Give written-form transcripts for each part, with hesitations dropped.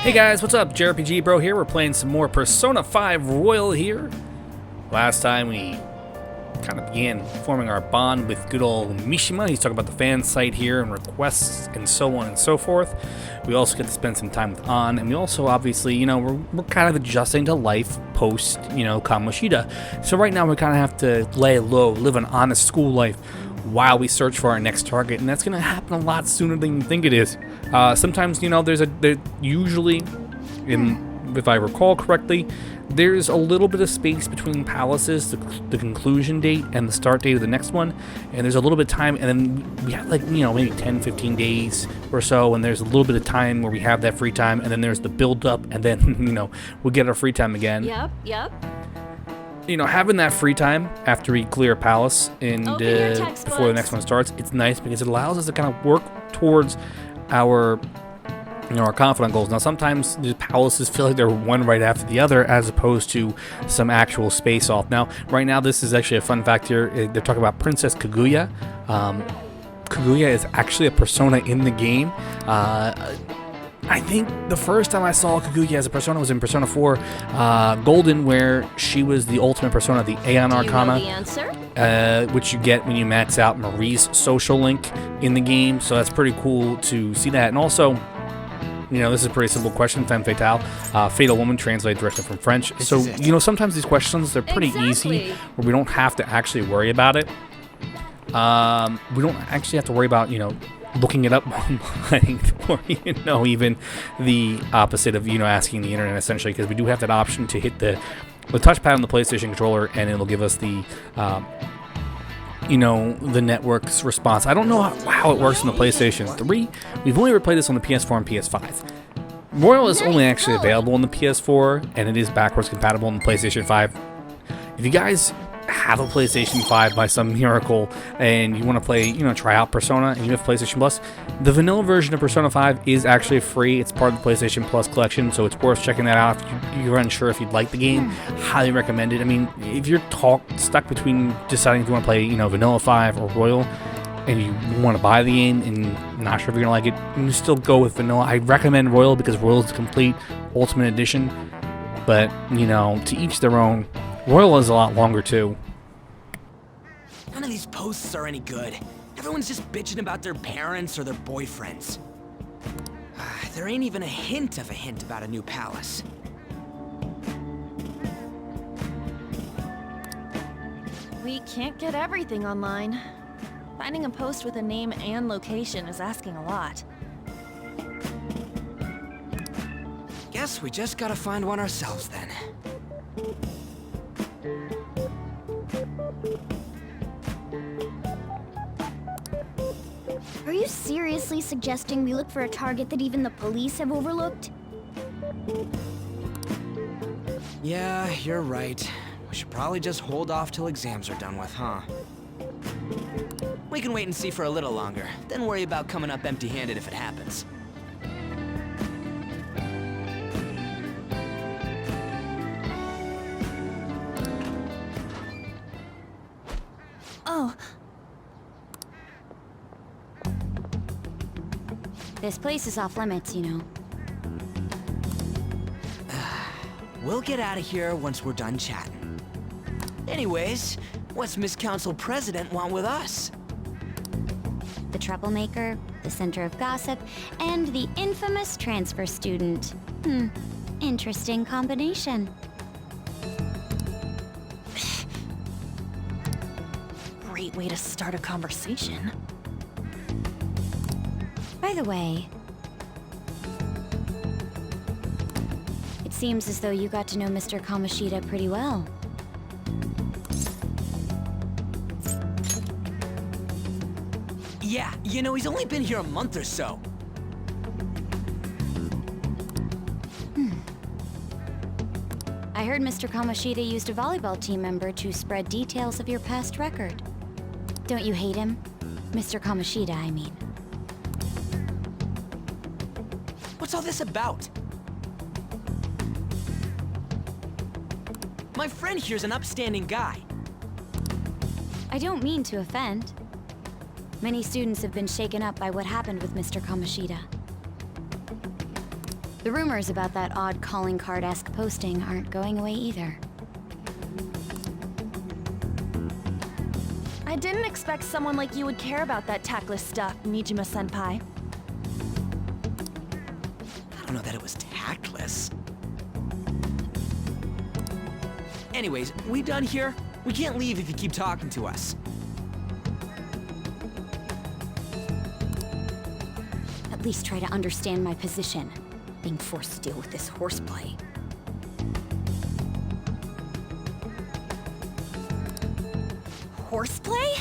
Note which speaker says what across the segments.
Speaker 1: Hey guys, what's up? JRPG Bro here. We're playing some more Persona 5 Royal here. Last time we kind of began forming our bond with good old Mishima. He's talking about the fan site here and requests and so on and so forth. We also get to spend some time with An, and we also obviously, we're kind of adjusting to life post, Kamoshida. So right now we kind of have to lay low, live an honest school life while we search for our next target, and that's going to happen a lot sooner than you think it is. Sometimes, usually, if I recall correctly, there's a little bit of space between palaces, the conclusion date and the start date of the next one, and there's a little bit of time, and then we have maybe 10, 15 days or so, and there's a little bit of time where we have that free time, and then there's the build up, and then, we get our free time again.
Speaker 2: Yep.
Speaker 1: Having that free time after we clear a palace and before the next one starts, it's nice because it allows us to kind of work towards our confidant goals. Now, sometimes the palaces feel like they're one right after the other as opposed to some actual space off. Now, right now, this is actually a fun fact here. They're talking about Princess Kaguya. Kaguya is actually a persona in the game. I think the first time I saw Kaguya as a persona was in Persona 4 Golden, where she was the ultimate persona, the Aeon Arcana,
Speaker 2: Do you know the answer?
Speaker 1: which you get when you max out Marie's social link in the game. So that's pretty cool to see that. And also, this is a pretty simple question, femme fatale. Fatal woman translated directly from French. So, sometimes these questions, they're pretty easy, where we don't have to actually worry about it. We don't actually have to worry about, looking it up online, or even the opposite of asking the internet, essentially, because we do have that option to hit the touchpad on the PlayStation controller, and it'll give us the the network's response. I don't know how it works on the PlayStation 3. We've only ever played this on the PS4 and PS5. Royal is only actually available on the PS4, and it is backwards compatible on the PlayStation 5. If you guys have a PlayStation 5 by some miracle and you want to play, try out Persona, and you have PlayStation Plus, the vanilla version of Persona 5 is actually free. It's part of the PlayStation Plus collection, so it's worth checking that out. If you're unsure if you'd like the game, highly recommend it. I mean, if you're stuck between deciding if you want to play, Vanilla 5 or Royal, and you want to buy the game and not sure if you're going to like it, you still go with Vanilla. I recommend Royal because Royal is the complete Ultimate Edition, but, to each their own. Royal is a lot longer, too.
Speaker 3: None of these posts are any good. Everyone's just bitching about their parents or their boyfriends. There ain't even a hint about a new palace.
Speaker 2: We can't get everything online. Finding a post with a name and location is asking a lot.
Speaker 3: Guess we just gotta find one ourselves then.
Speaker 4: Are you seriously suggesting we look for a target that even the police have overlooked?
Speaker 3: Yeah, you're right. We should probably just hold off till exams are done with, huh? We can wait and see for a little longer, then worry about coming up empty-handed if it happens.
Speaker 4: Oh,
Speaker 5: This place is off limits,
Speaker 3: We'll get out of here once we're done chatting. Anyways, what's Miss Council President want with us?
Speaker 5: The troublemaker, the center of gossip, and the infamous transfer student. Interesting combination.
Speaker 2: Great way to start a conversation.
Speaker 5: By the way, it seems as though you got to know Mr. Kamoshida pretty well.
Speaker 3: Yeah, he's only been here a month or so.
Speaker 5: I heard Mr. Kamoshida used a volleyball team member to spread details of your past record. Don't you hate him? Mr. Kamoshida, I mean.
Speaker 3: What's all this about? My friend here's an upstanding guy.
Speaker 5: I don't mean to offend. Many students have been shaken up by what happened with Mr. Kamoshida. The rumors about that odd calling card-esque posting aren't going away either.
Speaker 2: I didn't expect someone like you would care about that tactless stuff, Nijima-senpai.
Speaker 3: I don't know that it was tactless. Anyways, we done here? We can't leave if you keep talking to us.
Speaker 5: At least try to understand my position. Being forced to deal with this horseplay.
Speaker 2: Horseplay?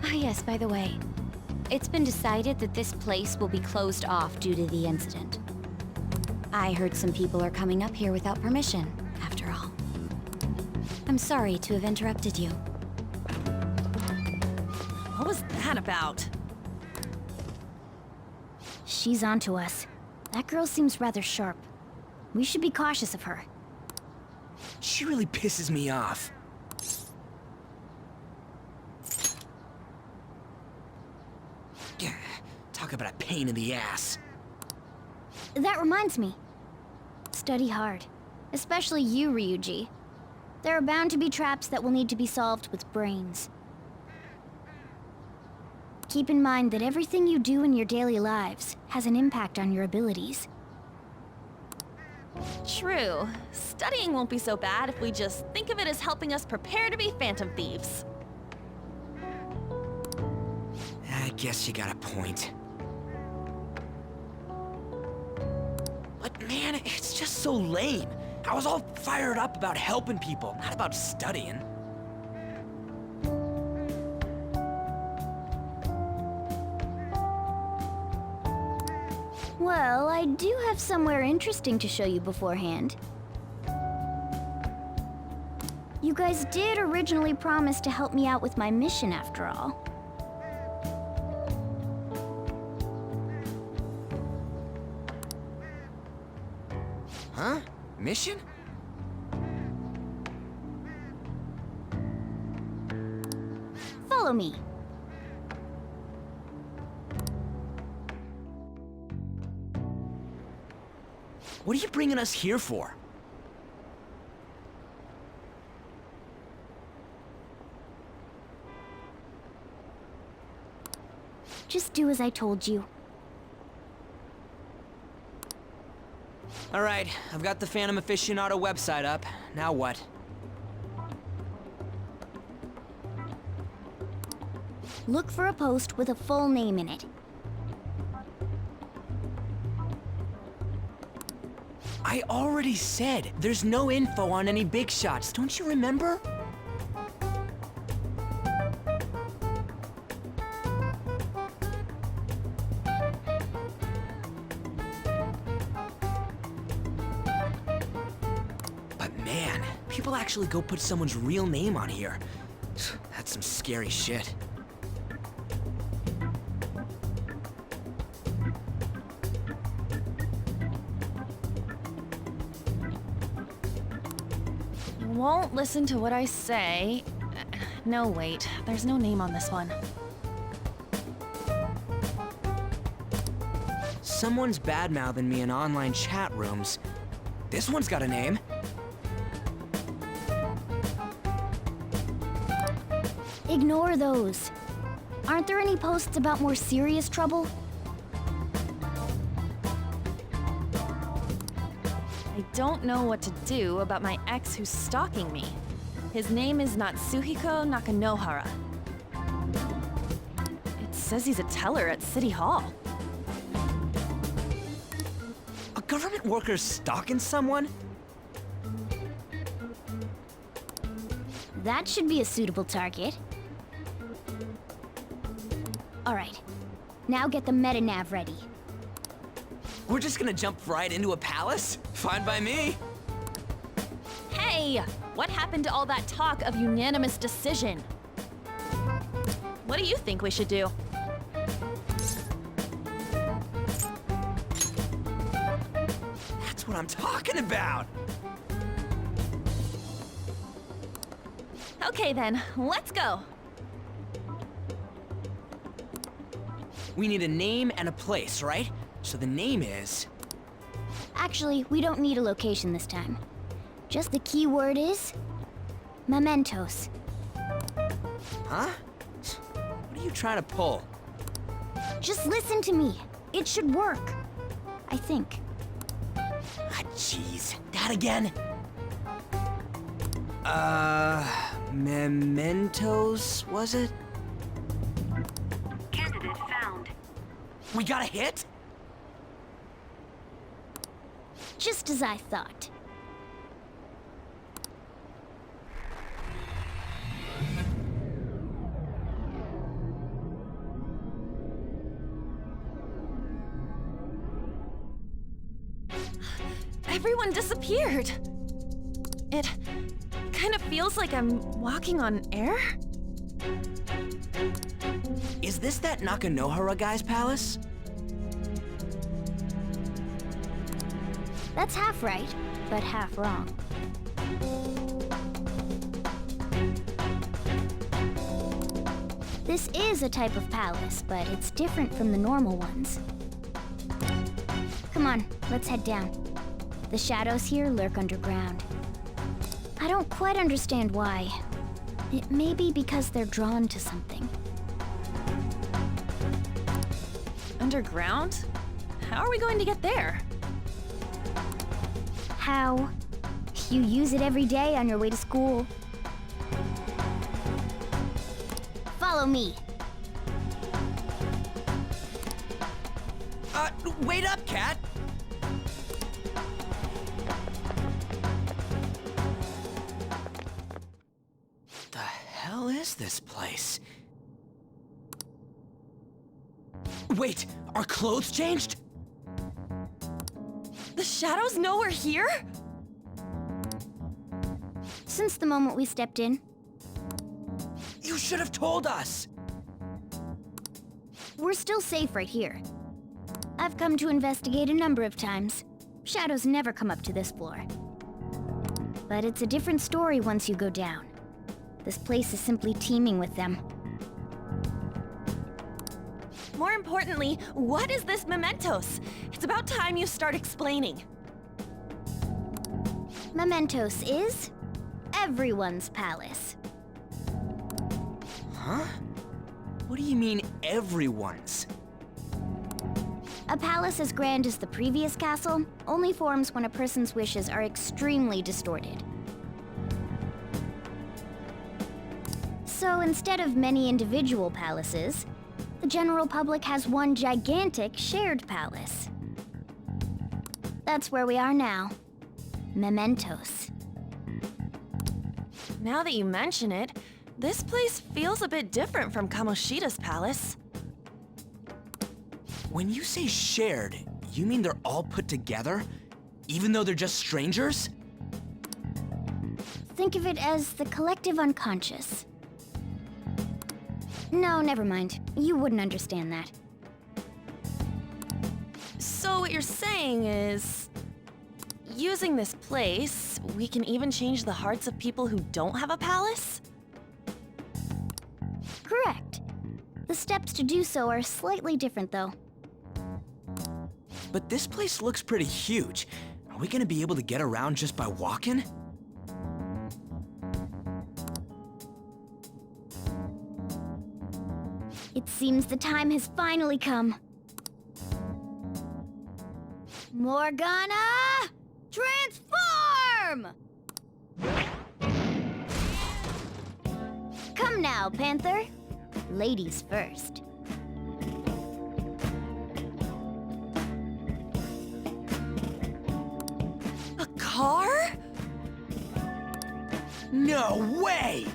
Speaker 5: Ah yes, by the way. It's been decided that this place will be closed off due to the incident. I heard some people are coming up here without permission, after all. I'm sorry to have interrupted you.
Speaker 2: What was that about?
Speaker 4: She's onto us. That girl seems rather sharp. We should be cautious of her.
Speaker 3: She really pisses me off. Yeah, talk about a pain in the ass.
Speaker 4: That reminds me. Study hard. Especially you, Ryuji. There are bound to be traps that will need to be solved with brains. Keep in mind that everything you do in your daily lives has an impact on your abilities.
Speaker 2: True. Studying won't be so bad if we just think of it as helping us prepare to be phantom thieves.
Speaker 3: I guess you got a point. But man, it's just so lame. I was all fired up about helping people, not about studying.
Speaker 4: Well, I do have somewhere interesting to show you beforehand. You guys did originally promise to help me out with my mission after all.
Speaker 3: Huh? Mission?
Speaker 4: Follow me.
Speaker 3: What are you bringing us here for?
Speaker 4: Just do as I told you.
Speaker 3: All right, I've got the Phantom Aficionado website up. Now what?
Speaker 4: Look for a post with a full name in it.
Speaker 3: I already said there's no info on any big shots, don't you remember? But man, people actually go put someone's real name on here. That's some scary shit.
Speaker 2: Won't listen to what I say. No, wait. There's no name on this one.
Speaker 3: Someone's bad-mouthing me in online chat rooms. This one's got a name.
Speaker 4: Ignore those. Aren't there any posts about more serious trouble?
Speaker 2: I don't know what to do about my ex who's stalking me. His name is Natsuhiko Nakanohara. It says he's a teller at City Hall.
Speaker 3: A government worker stalking someone?
Speaker 4: That should be a suitable target. Alright. Now get the meta-nav ready.
Speaker 3: We're just gonna jump right into a palace? Fine by me.
Speaker 2: Hey! What happened to all that talk of unanimous decision? What do you think we should do?
Speaker 3: That's what I'm talking about.
Speaker 2: Okay then, let's go.
Speaker 3: We need a name and a place, right? So the name is...
Speaker 4: Actually, we don't need a location this time. Just the key word is... Mementos.
Speaker 3: Huh? What are you trying to pull?
Speaker 4: Just listen to me. It should work. I think.
Speaker 3: Ah, jeez. That again? Mementos, was it?
Speaker 5: Candidate found.
Speaker 3: We got a hit?
Speaker 4: Just as I thought.
Speaker 2: Everyone disappeared. It kind of feels like I'm walking on air.
Speaker 3: Is this that Nakanohara guy's palace?
Speaker 4: That's half right, but half wrong. This is a type of palace, but it's different from the normal ones. Come on, let's head down. The shadows here lurk underground. I don't quite understand why. It may be because they're drawn to something.
Speaker 2: Underground? How are we going to get there?
Speaker 4: How? You use it every day on your way to school. Follow me.
Speaker 3: Wait up, Cat! The hell is this place? Wait, our clothes changed?
Speaker 2: The shadows know we're here?
Speaker 4: Since the moment we stepped in,
Speaker 3: You should have told us!
Speaker 4: we're still safe right here. I've come to investigate a number of times. Shadows never come up to this floor. But it's a different story once you go down. This place is simply teeming with them.
Speaker 2: More importantly, what is this Mementos? It's about time you start explaining.
Speaker 4: Mementos is everyone's palace.
Speaker 3: Huh? What do you mean, everyone's?
Speaker 4: A palace as grand as the previous castle only forms when a person's wishes are extremely distorted. So instead of many individual palaces, the general public has one gigantic shared palace. That's where we are now. Mementos.
Speaker 2: Now that you mention it, this place feels a bit different from Kamoshida's palace.
Speaker 3: When you say shared, you mean they're all put together? Even though they're just strangers?
Speaker 4: Think of it as the collective unconscious. No, never mind. You wouldn't understand that.
Speaker 2: So what you're saying is, using this place, we can even change the hearts of people who don't have a palace?
Speaker 4: Correct. The steps to do so are slightly different, though.
Speaker 3: But this place looks pretty huge. Are we gonna be able to get around just by walking?
Speaker 4: It seems the time has finally come. Morgana! Transform! Come now, Panther. Ladies first.
Speaker 2: A car?
Speaker 3: No way!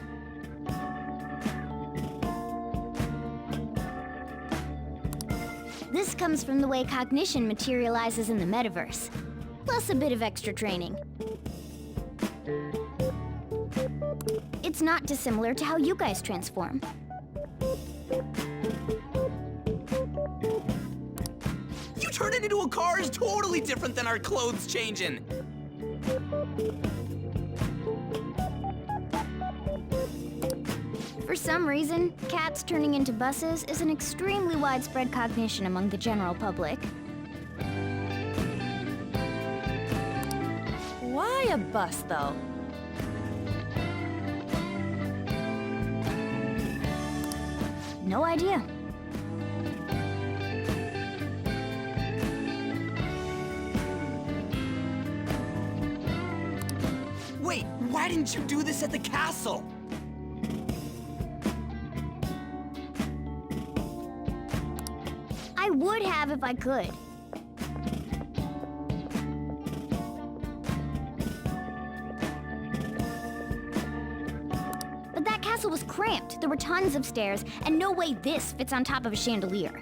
Speaker 4: This comes from the way cognition materializes in the metaverse, plus a bit of extra training. It's not dissimilar to how you guys transform.
Speaker 3: You turn it into a car is totally different than our clothes changing.
Speaker 4: For some reason, cats turning into buses is an extremely widespread cognition among the general public.
Speaker 2: a bus, though?
Speaker 4: No idea.
Speaker 3: Wait, why didn't you do this at the castle?
Speaker 4: I would have if I could. But that castle was cramped. There were tons of stairs, and no way this fits on top of a chandelier.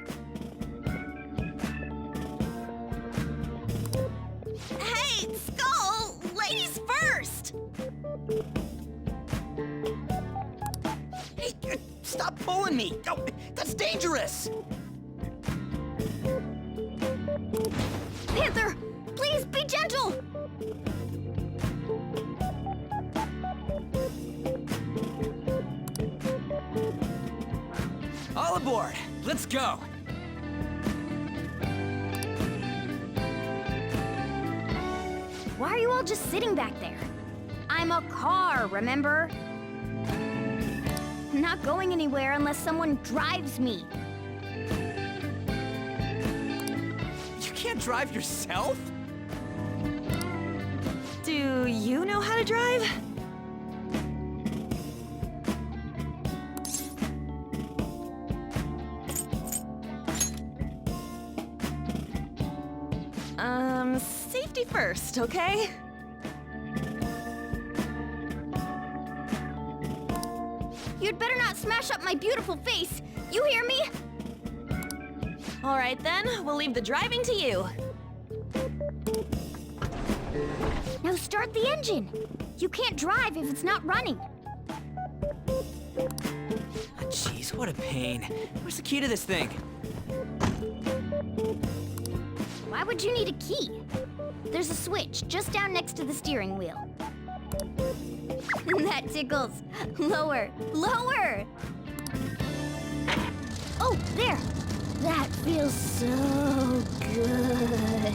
Speaker 2: Hey, Skull! Ladies first!
Speaker 3: Hey, stop pulling me! Oh, that's dangerous!
Speaker 4: Panther, please be gentle!
Speaker 3: All aboard! Let's go!
Speaker 4: Why are you all just sitting back there? I'm a car, remember? I'm not going anywhere unless someone drives me.
Speaker 3: You can't drive yourself?
Speaker 2: Do you know how to drive? Safety first, okay?
Speaker 4: You'd better not smash up my beautiful face. You hear me?
Speaker 2: All right then, we'll leave the driving to you.
Speaker 4: Now start the engine. You can't drive if it's not running.
Speaker 3: Ah, jeez, what a pain. Where's the key to this thing?
Speaker 4: Why would you need a key? There's a switch just down next to the steering wheel. That tickles. Lower, lower! Oh, there! That feels so good.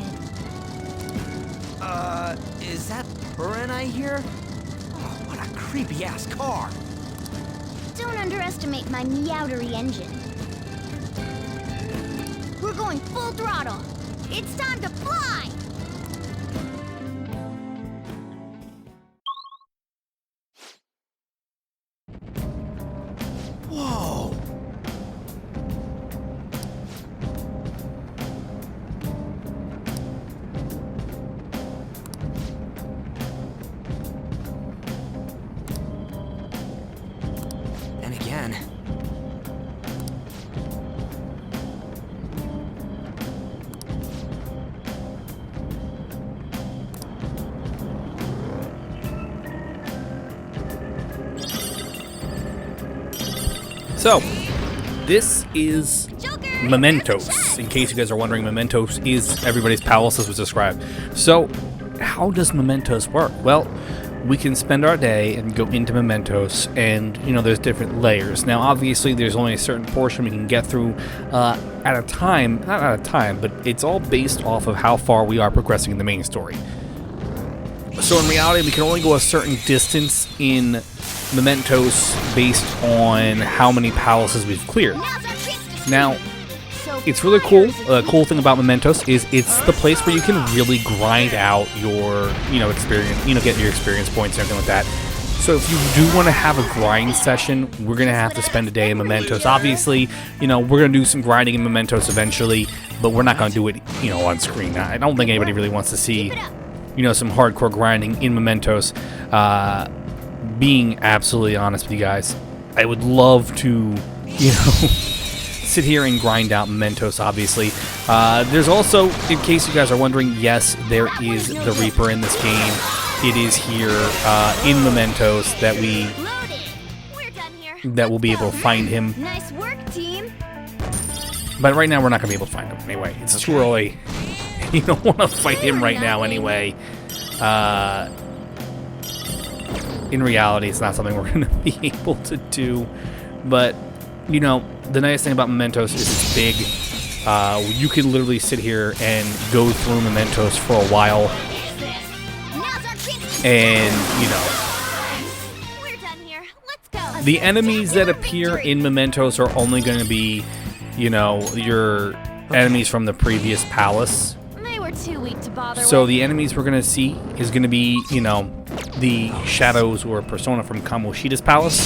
Speaker 3: Is that Burin I hear? Oh, what a creepy-ass car!
Speaker 4: Don't underestimate my meowdery engine. We're going full throttle. It's time to fly!
Speaker 3: Whoa! And again.
Speaker 1: So, this is Mementos. In case you guys are wondering, Mementos is everybody's palace as was described. So, how does Mementos work? Well, we can spend our day and go into Mementos, and there's different layers. Now, obviously, there's only a certain portion we can get through at a time. Not at a time, but it's all based off of how far we are progressing in the main story. So, in reality, we can only go a certain distance in Mementos based on how many palaces we've cleared. Now, it's really cool. The cool thing about Mementos is it's the place where you can really grind out your, experience, get your experience points and everything like that. So if you do want to have a grind session, we're going to have to spend a day in Mementos. Obviously, we're going to do some grinding in Mementos eventually, but we're not going to do it, on screen. I don't think anybody really wants to see, some hardcore grinding in Mementos. Being absolutely honest with you guys, I would love to, sit here and grind out Mementos, obviously. There's also, in case you guys are wondering, yes, there is the Reaper in this game. It is here in Mementos that we'll be able to find him.
Speaker 4: Nice work, team.
Speaker 1: But right now, we're not going to be able to find him anyway. It's too early. You don't want to fight him right now anyway. In reality, it's not something we're going to be able to do. But, the nice thing about Mementos is it's big. You can literally sit here and go through Mementos for a while.
Speaker 4: Now's our chance to
Speaker 1: And, you know,
Speaker 2: We're done here. Let's go.
Speaker 1: the enemies that appear in Mementos are only going to be, you know, your enemies from the previous palace.
Speaker 2: They were too weak to bother
Speaker 1: So
Speaker 2: with.
Speaker 1: the enemies we're going to see is going to be, you know, the shadows or persona from Kamoshida's palace.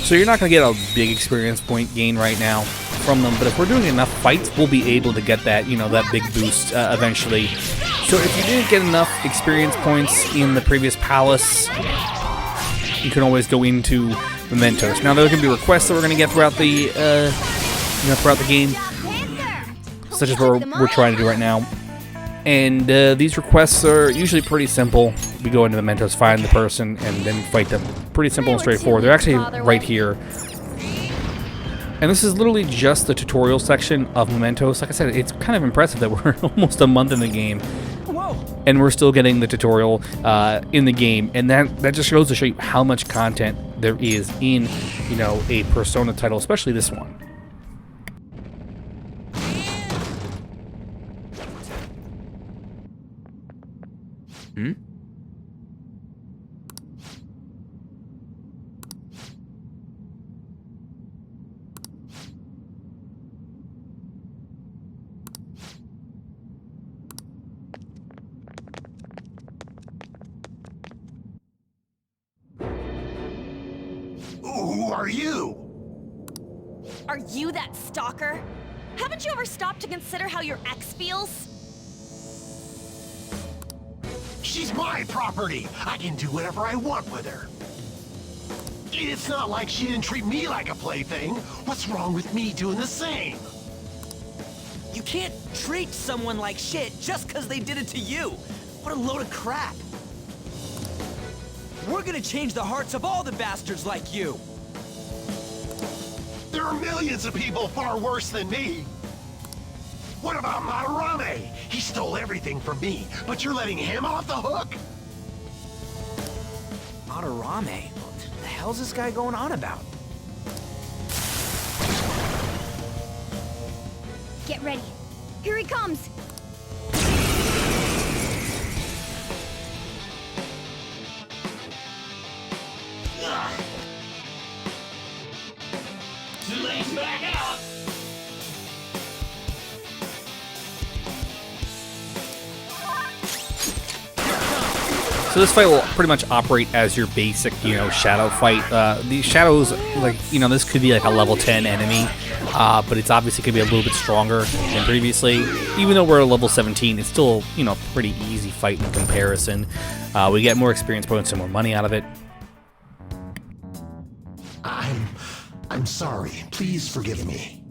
Speaker 1: So you're not going to get a big experience point gain right now from them, but if we're doing enough fights, we'll be able to get that, you know, that big boost eventually. So if you didn't get enough experience points in the previous palace, you can always go into Mementos. Now there's going to be requests that we're going to get throughout the, you know, throughout the game, such as what we're trying to do right now. And these requests are usually pretty simple. We go into Mementos, find the person, and then fight them. Pretty simple and straightforward. They're actually right here. And this is literally just the tutorial section of Mementos. Like I said, it's kind of impressive that we're almost a month in the game. And we're still getting the tutorial in the game. And that just goes to show you how much content there is in, you know, a Persona title, especially this one.
Speaker 6: Who are you?
Speaker 2: Are you that stalker? Haven't you ever stopped to consider how your ex feels?
Speaker 6: She's my property. I can do whatever I want with her. It's not like she didn't treat me like a plaything. What's wrong with me doing the same?
Speaker 3: You can't treat someone like shit just because they did it to you. What a load of crap. We're gonna change the hearts of all the bastards like you.
Speaker 6: There are millions of people far worse than me. What about Madarame? He stole everything from me, but you're letting him off the hook?
Speaker 3: Madarame? What the hell's this guy going on about?
Speaker 4: Get ready. Here he comes.
Speaker 6: Too late to back out.
Speaker 1: So this fight will pretty much operate as your basic, you know, shadow fight. These shadows, like, you know, this could be like a level 10 enemy, but it's obviously going to be a little bit stronger than previously. Even though we're at level 17, it's still, you know, a pretty easy fight in comparison. We get more experience points and more money out of it.
Speaker 6: I'm sorry. Please forgive me.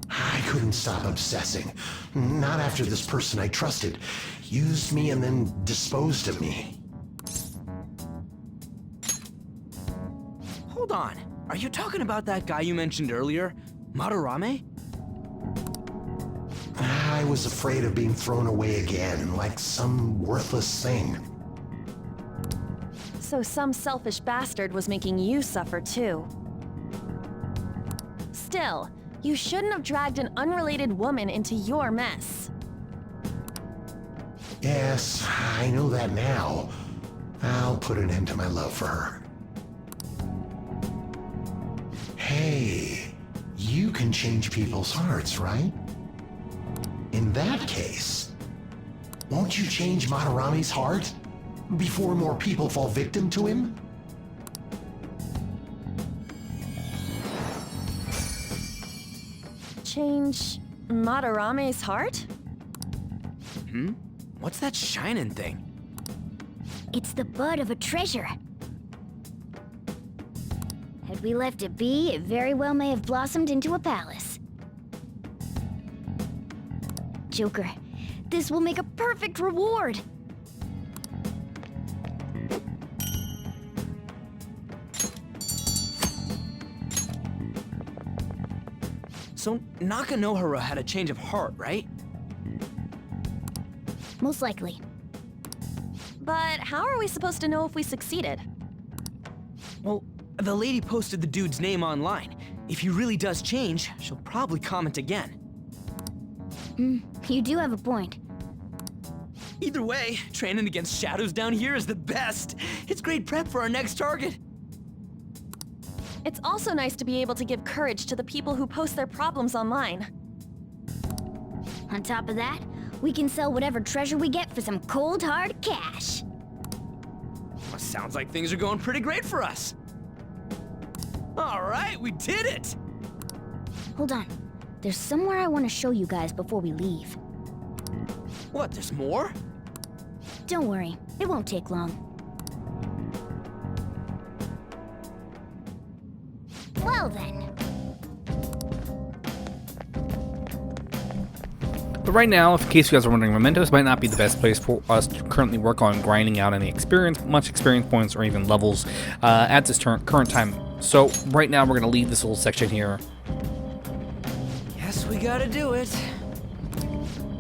Speaker 6: I couldn't stop obsessing. Not after this person I trusted used me and then disposed of me.
Speaker 3: Hold on. Are you talking about that guy you mentioned earlier? Madarame?
Speaker 6: I was afraid of being thrown away again, like some worthless thing.
Speaker 2: So some selfish bastard was making you suffer too. Still, you shouldn't have dragged an unrelated woman into your mess.
Speaker 6: Yes, I know that now. I'll put an end to my love for her. Hey, you can change people's hearts, right? In that case, won't you change Madarame's heart before more people fall victim to him?
Speaker 2: Change Madarame's heart?
Speaker 3: What's that shining thing?
Speaker 4: It's the bud of a treasure. Had we left it be, it very well may have blossomed into a palace. Joker, this will make a perfect reward.
Speaker 3: So Nakanohara had a change of heart, right?
Speaker 4: Most likely.
Speaker 2: But how are we supposed to know if we succeeded?
Speaker 3: Well, the lady posted the dude's name online. If he really does change, she'll probably comment again.
Speaker 4: You do have a point.
Speaker 3: Either way, training against shadows down here is the best. It's great prep for our next target.
Speaker 2: It's also nice to be able to give courage to the people who post their problems online.
Speaker 4: On top of that, we can sell whatever treasure we get for some cold hard cash.
Speaker 3: Well, sounds like things are going pretty great for us. All right, we did it!
Speaker 4: Hold on. There's somewhere I want to show you guys before we leave.
Speaker 3: What, there's more?
Speaker 4: Don't worry, it won't take long. Well then.
Speaker 1: But right now, in case you guys are wondering, Mementos might not be the best place for us to currently work on grinding out any much experience points, or even levels at this current time. So right now, we're going to leave this little section here.
Speaker 3: Guess we gotta do it.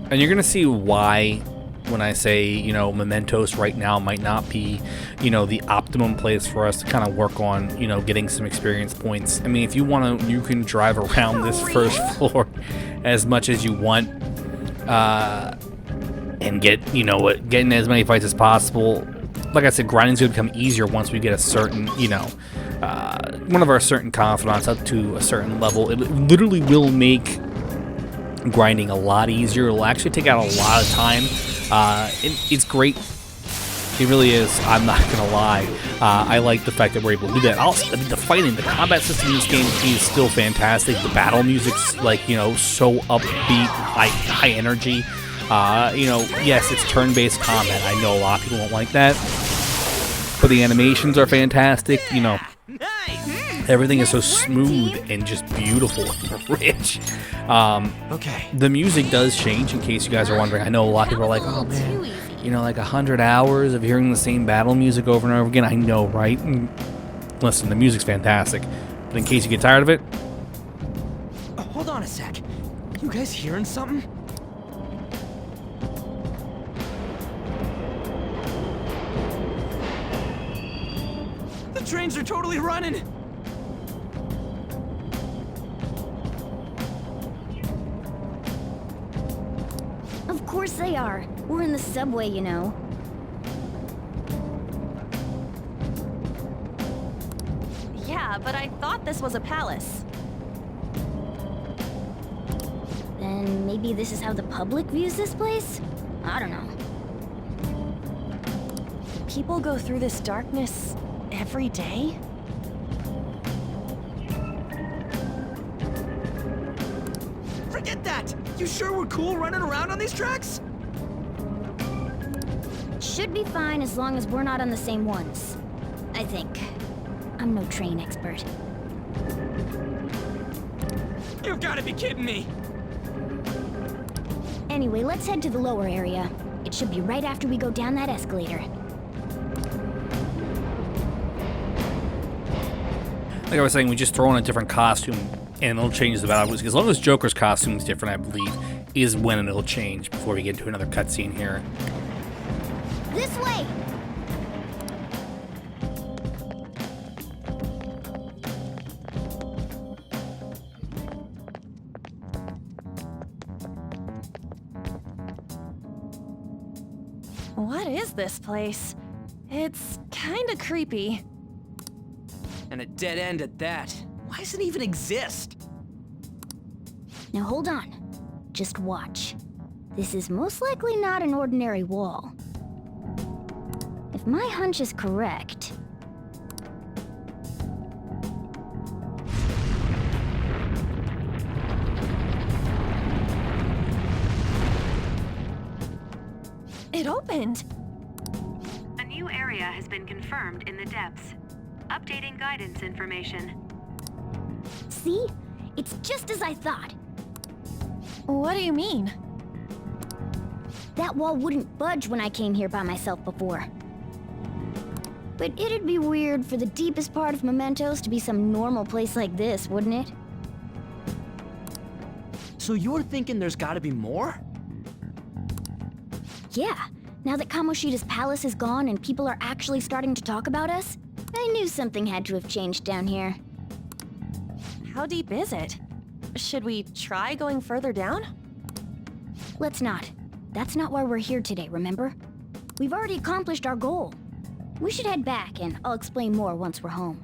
Speaker 1: And you're going to see why when I say, you know, Mementos right now might not be, you know, the optimum place for us to kind of work on, you know, getting some experience points. I mean, if you want to, you can drive around this first floor as much as you want. And get, you know, getting as many fights as possible. Like I said, grinding's going to become easier once we get a certain, you know, one of our certain confidants up to a certain level. It literally will make grinding a lot easier. It'll actually take out a lot of time. It's great. It really is. I'm not gonna lie. I like the fact that we're able to do that. Also, the fighting, the combat system in this game is still fantastic. The battle music's like, you know, so upbeat, high energy. You know, yes, it's turn-based combat. I know a lot of people don't like that, but the animations are fantastic. You know, everything is so smooth and just beautiful and rich.
Speaker 3: Okay.
Speaker 1: The music does change, in case you guys are wondering. I know a lot of people are like, oh man, you know, like 100 hours of hearing the same battle music over and over again. I know, right? And listen, the music's fantastic. But in case you get tired of it...
Speaker 3: Oh, hold on a sec. You guys hearing something? The trains are totally running!
Speaker 4: Of course they are. We're in the subway, you know.
Speaker 2: Yeah, but I thought this was a palace.
Speaker 4: Then maybe this is how the public views this place? I don't know.
Speaker 2: People go through this darkness every day?
Speaker 3: Forget that! You sure we're cool running around on these tracks?
Speaker 4: Should be fine as long as we're not on the same ones. I think. I'm no train expert.
Speaker 3: You've gotta be kidding me!
Speaker 4: Anyway, let's head to the lower area. It should be right after we go down that escalator.
Speaker 1: Like I was saying, we just throw in a different costume and it'll change the battle. As long as Joker's costume is different, I believe, is when it'll change before we get to another cutscene here.
Speaker 4: This way!
Speaker 2: What is this place? It's kinda creepy.
Speaker 3: And a dead end at that. Why does it even exist?
Speaker 4: Now hold on. Just watch. This is most likely not an ordinary wall. If my hunch is correct...
Speaker 2: It opened!
Speaker 7: A new area has been confirmed in the depths. Updating guidance information.
Speaker 4: See? It's just as I thought.
Speaker 2: What do you mean?
Speaker 4: That wall wouldn't budge when I came here by myself before. But it'd be weird for the deepest part of Mementos to be some normal place like this, wouldn't it?
Speaker 3: So you're thinking there's gotta be more?
Speaker 4: Yeah. Now that Kamoshida's palace is gone and people are actually starting to talk about us, I knew something had to have changed down here.
Speaker 2: How deep is it? Should we try going further down?
Speaker 4: Let's not. That's not why we're here today, remember? We've already accomplished our goal. We should head back, and I'll explain more once we're home.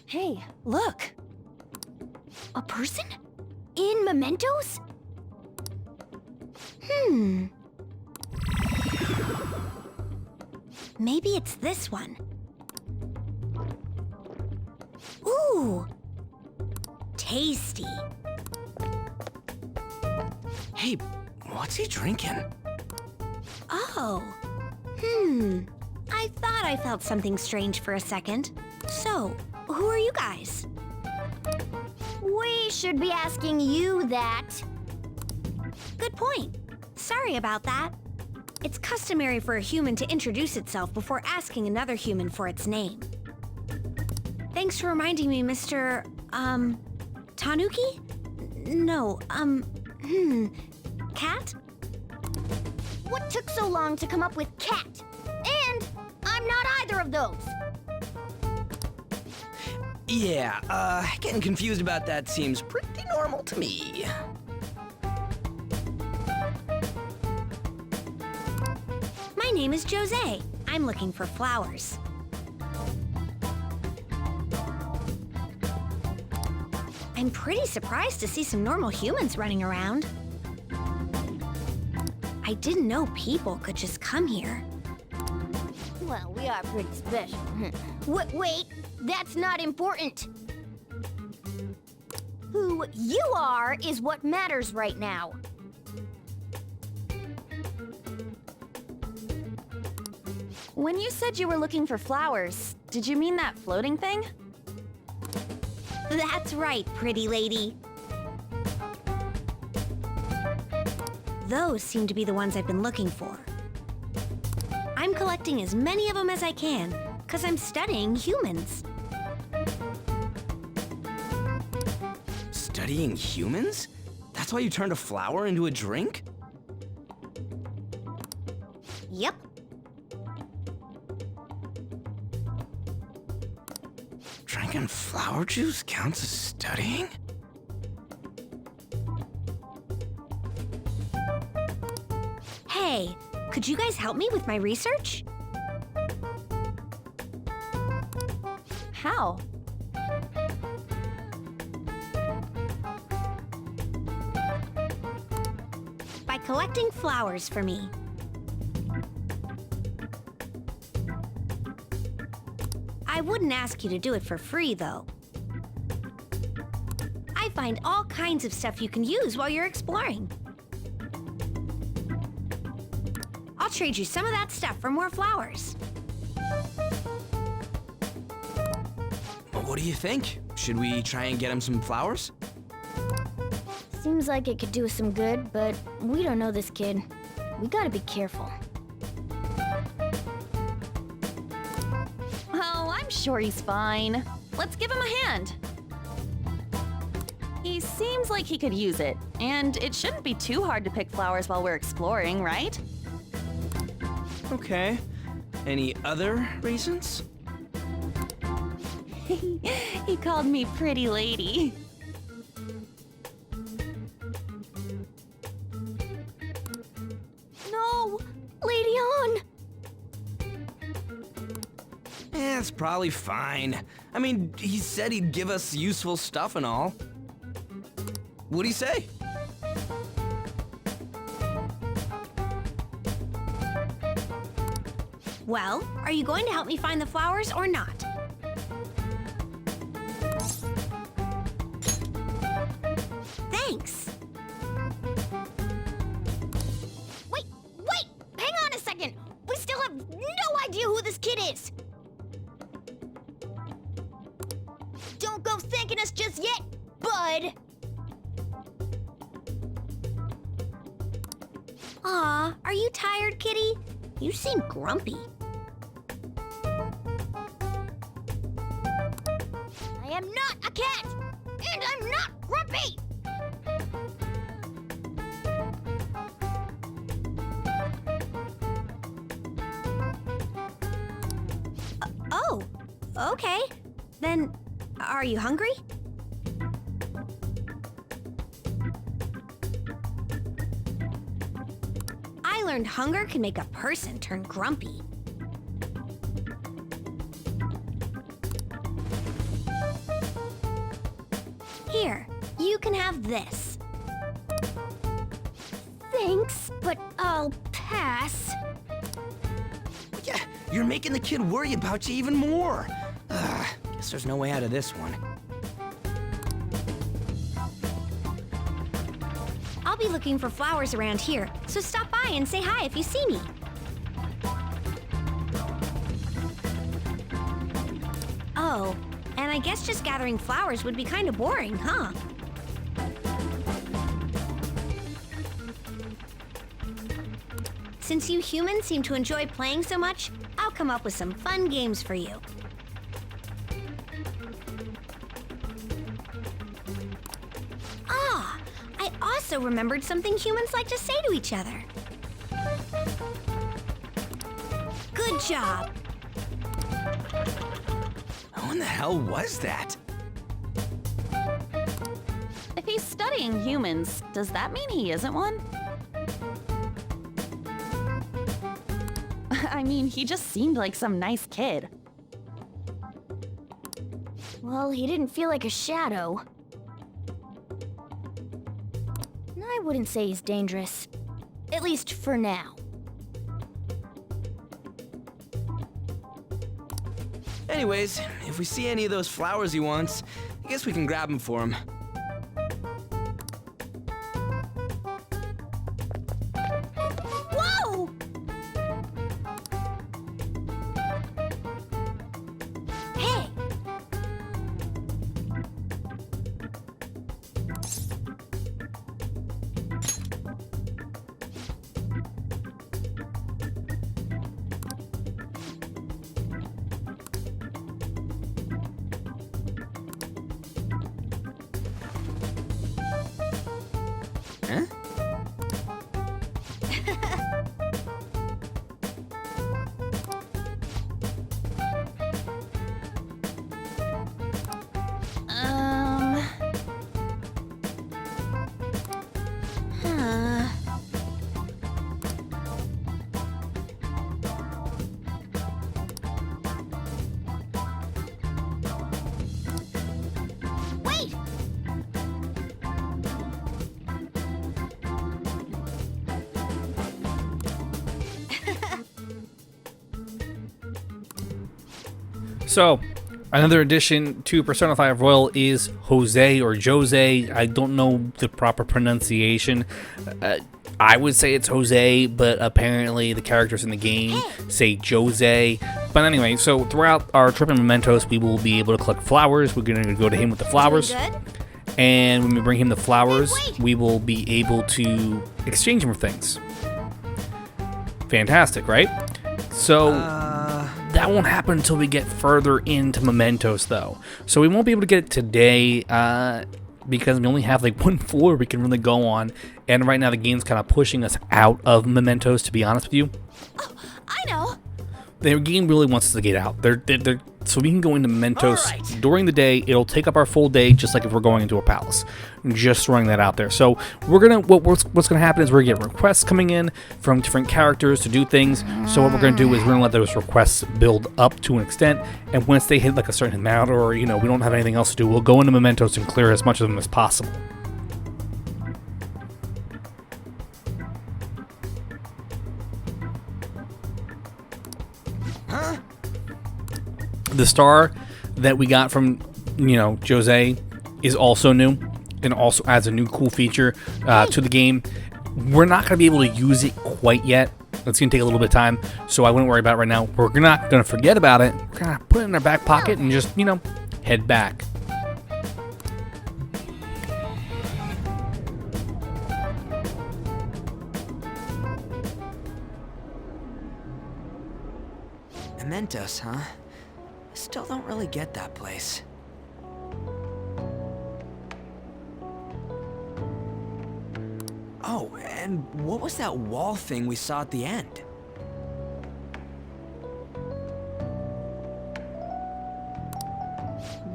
Speaker 2: Hey, look.
Speaker 4: A person? In Mementos?
Speaker 5: Maybe it's this one. Ooh! Tasty.
Speaker 3: Hey, what's he drinking?
Speaker 5: Oh. I thought I felt something strange for a second. So, who are you guys?
Speaker 4: We should be asking you that.
Speaker 5: Good point. Sorry about that. It's customary for a human to introduce itself before asking another human for its name. Thanks for reminding me, Mr. Tanuki? No, Cat?
Speaker 4: What took so long to come up with cat? And I'm not either of those.
Speaker 3: Yeah, getting confused about that seems pretty normal to me.
Speaker 5: My name is Jose. I'm looking for flowers. I'm pretty surprised to see some normal humans running around. I didn't know people could just come here.
Speaker 4: Well, we are pretty special. Wait, that's not important. Who you are is what matters right now.
Speaker 2: When you said you were looking for flowers, did you mean that floating thing?
Speaker 5: That's right, pretty lady. Those seem to be the ones I've been looking for. I'm collecting as many of them as I can, because I'm studying humans.
Speaker 3: Studying humans? That's why you turned a flower into a drink?
Speaker 5: Yep.
Speaker 3: Drinking flower juice counts as studying?
Speaker 5: Hey, could you guys help me with my research?
Speaker 2: How?
Speaker 5: By collecting flowers for me. I wouldn't ask you to do it for free, though. I find all kinds of stuff you can use while you're exploring. I'll trade you some of that stuff for more flowers.
Speaker 3: Well, what do you think? Should we try and get him some flowers?
Speaker 4: Seems like it could do us some good, but we don't know this kid. We gotta be careful.
Speaker 2: Oh, I'm sure he's fine. Let's give him a hand. He seems like he could use it, and it shouldn't be too hard to pick flowers while we're exploring, right?
Speaker 3: Okay. Any other reasons?
Speaker 2: He called me pretty lady.
Speaker 4: No! Lady On!
Speaker 3: It's probably fine. I mean, he said he'd give us useful stuff and all. What'd he say?
Speaker 5: Well, are you going to help me find the flowers or not? Thanks.
Speaker 4: Wait! Hang on a second! We still have no idea who this kid is! Don't go thanking us just yet, bud!
Speaker 5: Aw, are you tired, kitty? You seem grumpy.
Speaker 4: I am not a cat! And I'm not grumpy!
Speaker 5: Oh, okay. Then,
Speaker 8: Are you hungry? I learned hunger can make a person turn grumpy. Here, you can have this.
Speaker 4: Thanks, but I'll pass.
Speaker 3: Yeah, you're making the kid worry about you even more. Guess there's no way out of this one.
Speaker 8: I'll be looking for flowers around here, so stop by and say hi if you see me. Oh, and I guess just gathering flowers would be kind of boring, huh? Since you humans seem to enjoy playing so much, I'll come up with some fun games for you. Ah, I also remembered something humans like to say to each other. Good job.
Speaker 3: Who in the hell was that?
Speaker 2: If he's studying humans, does that mean he isn't one? I mean, he just seemed like some nice kid.
Speaker 4: Well, he didn't feel like a shadow. I wouldn't say he's dangerous. At least for now.
Speaker 3: Anyways, if we see any of those flowers he wants, I guess we can grab them for him.
Speaker 8: Whoa! Hey!
Speaker 3: Huh?
Speaker 8: Huh. Wait!
Speaker 1: So, another addition to Persona 5 Royal is Jose or Jose. I don't know the proper pronunciation. I would say it's Jose, but apparently the characters in the game say Jose. But anyway, so throughout our trip in Mementos, we will be able to collect flowers. We're going to go to him with the flowers.
Speaker 8: Good?
Speaker 1: And when we bring him the flowers,
Speaker 8: Wait.
Speaker 1: we will be able to exchange them for things. Fantastic, right? So that won't happen until we get further into Mementos, though. So we won't be able to get it today because we only have like one floor we can really go on. And right now the game's kind of pushing us out of Mementos, to be honest with you.
Speaker 8: Oh, I know.
Speaker 1: The game really wants us to get out. So we can go into Mementos during the day. It'll take up our full day, just like if we're going into a palace. Just throwing that out there. So what's gonna happen is we're gonna get requests coming in from different characters to do things. So what we're gonna do is we're gonna let those requests build up to an extent, and once they hit like a certain amount, or we don't have anything else to do, we'll go into Mementos and clear as much of them as possible.
Speaker 3: Huh?
Speaker 1: The star that we got from, Jose is also new and also adds a new cool feature to the game. We're not going to be able to use it quite yet. It's going to take a little bit of time, so I wouldn't worry about it right now. We're not going to forget about it. We're going to put it in our back pocket and just, head back.
Speaker 3: Mementos, huh? I still don't really get that place. Oh, and what was that wall thing we saw at the end?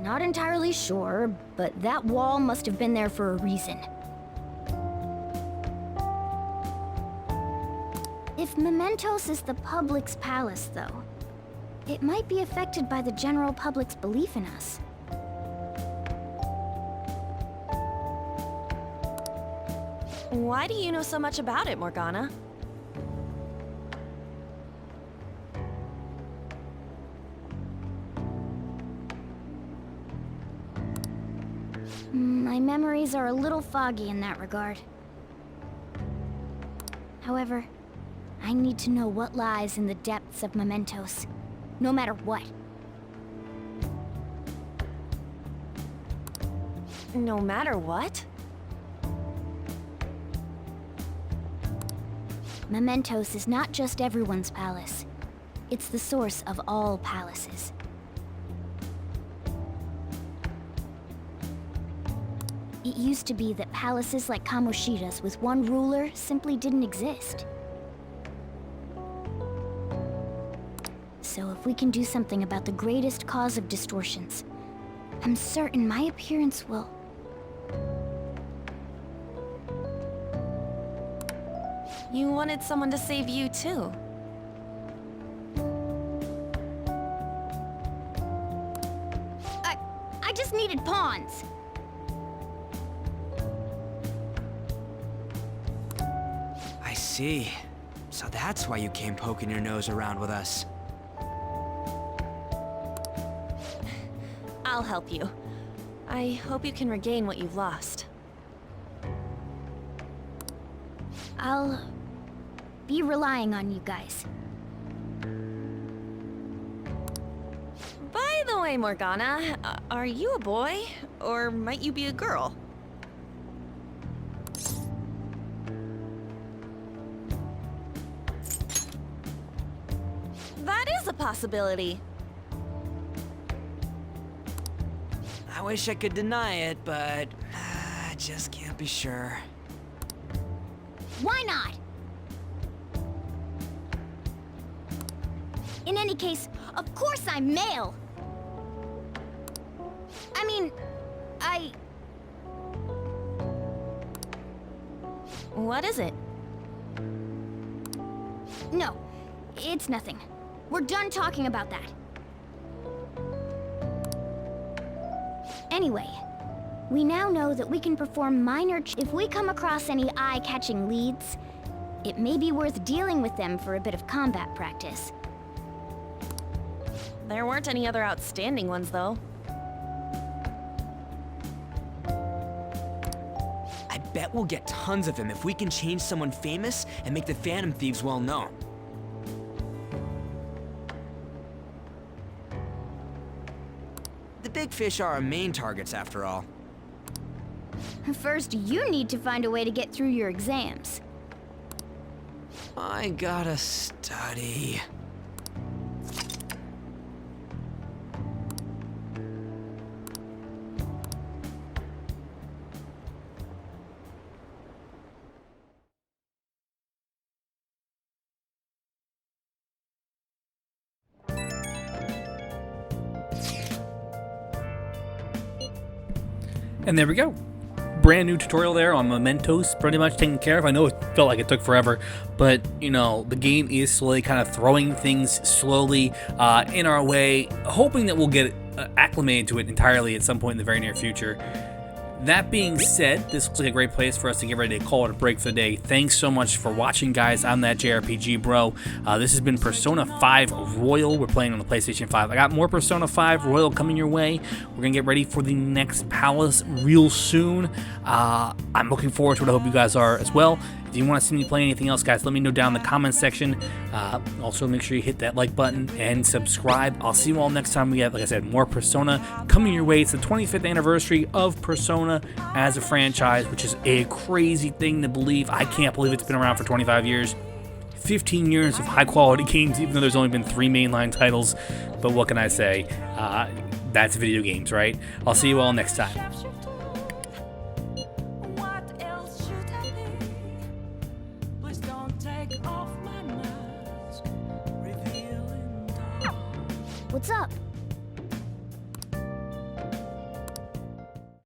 Speaker 4: Not entirely sure, but that wall must have been there for a reason. If Mementos is the public's palace, though, it might be affected by the general public's belief in us.
Speaker 2: Why do you know so much about it, Morgana?
Speaker 4: My memories are a little foggy in that regard. However, I need to know what lies in the depths of Mementos, no matter what.
Speaker 2: No matter what?
Speaker 4: Mementos is not just everyone's palace. It's the source of all palaces. It used to be that palaces like Kamoshida's with one ruler simply didn't exist. So if we can do something about the greatest cause of distortions, I'm certain my appearance will...
Speaker 2: You wanted someone to save you, too.
Speaker 4: I just needed pawns.
Speaker 3: I see. So that's why you came poking your nose around with us.
Speaker 2: I'll help you. I hope you can regain what you've lost.
Speaker 4: I'll be relying on you guys.
Speaker 2: By the way, Morgana, are you a boy? Or might you be a girl? That is a possibility.
Speaker 3: I wish I could deny it, but I just can't be sure.
Speaker 4: Why not? In any case, of course I'm male. I mean,
Speaker 2: What is it?
Speaker 4: No, it's nothing. We're done talking about that. Anyway, we now know that we can perform minor if we come across any eye-catching leads, it may be worth dealing with them for a bit of combat practice.
Speaker 2: There weren't any other outstanding ones, though.
Speaker 3: I bet we'll get tons of them if we can change someone famous and make the Phantom Thieves well known. The big fish are our main targets, after all.
Speaker 4: First, you need to find a way to get through your exams.
Speaker 3: I gotta study.
Speaker 1: And there we go. Brand new tutorial there on Mementos, pretty much taken care of. I know it felt like it took forever, but you know, the game is slowly kind of throwing things slowly in our way, hoping that we'll get acclimated to it entirely at some point in the very near future. That being said, this looks like a great place for us to get ready to call it a break for the day. Thanks so much for watching, guys. I'm that JRPG bro. This has been Persona 5 Royal. We're playing on the PlayStation 5. I got more Persona 5 Royal coming your way. We're going to get ready for the next palace real soon. I'm looking forward to it. I hope you guys are as well. If you want to see me play anything else, guys, let me know down in the comments section. Also, make sure you hit that like button and subscribe. I'll see you all next time we have, like I said, more Persona coming your way. It's the 25th anniversary of Persona as a franchise, which is a crazy thing to believe. I can't believe it's been around for 25 years. 15 years of high-quality games, even though there's only been 3 mainline titles. But what can I say? That's video games, right? I'll see you all next time.
Speaker 4: What's up?